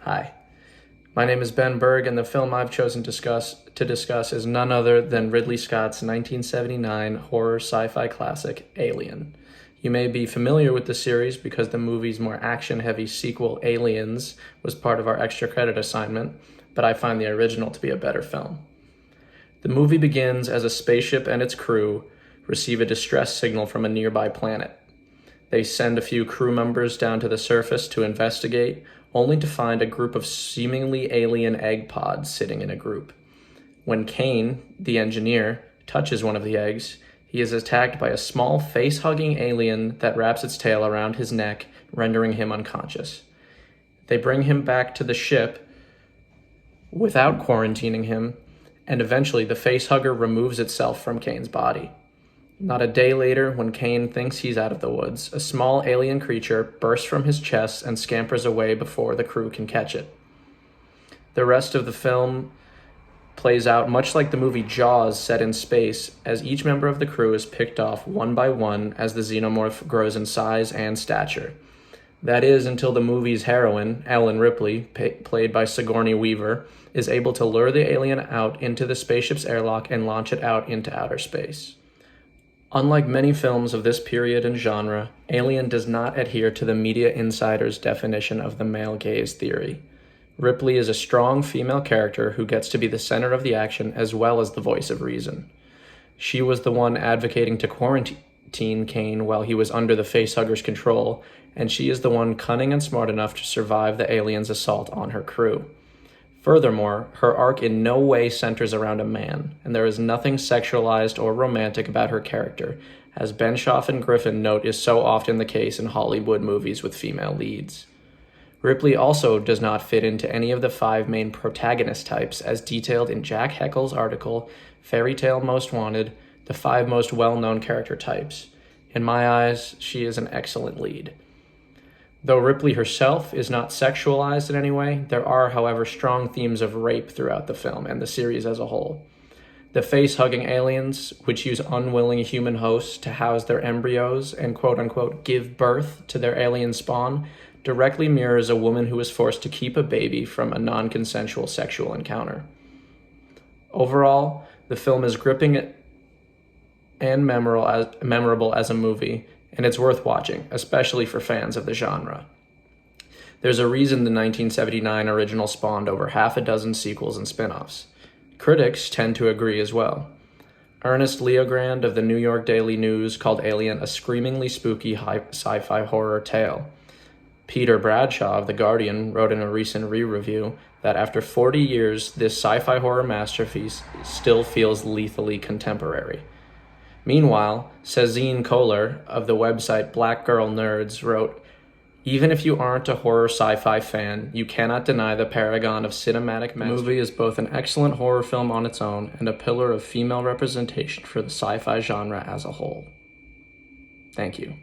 Hi, my name is Ben Berg, and the film I've chosen to discuss is none other than Ridley Scott's 1979 horror sci-fi classic, Alien. You may be familiar with the series because the movie's more action-heavy sequel, Aliens, was part of our extra credit assignment, but I find the original to be a better film. The movie begins as a spaceship and its crew receive a distress signal from a nearby planet. They send a few crew members down to the surface to investigate, only to find a group of seemingly alien egg pods sitting in a group. When Kane, the engineer, touches one of the eggs, he is attacked by a small face-hugging alien that wraps its tail around his neck, rendering him unconscious. They bring him back to the ship without quarantining him, and eventually the facehugger removes itself from Kane's body. Not a day later, when Kane thinks he's out of the woods, a small alien creature bursts from his chest and scampers away before the crew can catch it. The rest of the film plays out much like the movie Jaws set in space, as each member of the crew is picked off one by one as the xenomorph grows in size and stature. That is, until the movie's heroine, Ellen Ripley, played by Sigourney Weaver, is able to lure the alien out into the spaceship's airlock and launch it out into outer space. Unlike many films of this period and genre, Alien does not adhere to the media insider's definition of the male gaze theory. Ripley is a strong female character who gets to be the center of the action as well as the voice of reason. She was the one advocating to quarantine Kane while he was under the facehugger's control, and she is the one cunning and smart enough to survive the alien's assault on her crew. Furthermore, her arc in no way centers around a man, and there is nothing sexualized or romantic about her character, as Benshoff and Griffin note is so often the case in Hollywood movies with female leads. Ripley also does not fit into any of the 5 main protagonist types as detailed in Jack Heckel's article, Fairy Tale Most Wanted, the 5 most well-known character types. In my eyes, she is an excellent lead. Though Ripley herself is not sexualized in any way, there are, however, strong themes of rape throughout the film and the series as a whole. The face-hugging aliens, which use unwilling human hosts to house their embryos and quote-unquote give birth to their alien spawn, directly mirrors a woman who is forced to keep a baby from a non-consensual sexual encounter. Overall, the film is gripping and memorable as a movie, and it's worth watching, especially for fans of the genre. There's a reason the 1979 original spawned over half a dozen sequels and spin-offs. Critics tend to agree as well. Ernest Leogrand of the New York Daily News called Alien a screamingly spooky sci-fi horror tale. Peter Bradshaw of The Guardian wrote in a recent re-review that after 40 years, this sci-fi horror masterpiece still feels lethally contemporary. Meanwhile, Cezine Kohler of the website Black Girl Nerds wrote, "Even if you aren't a horror sci-fi fan, you cannot deny the paragon of cinematic masterpiece. The movie is both an excellent horror film on its own and a pillar of female representation for the sci-fi genre as a whole." Thank you.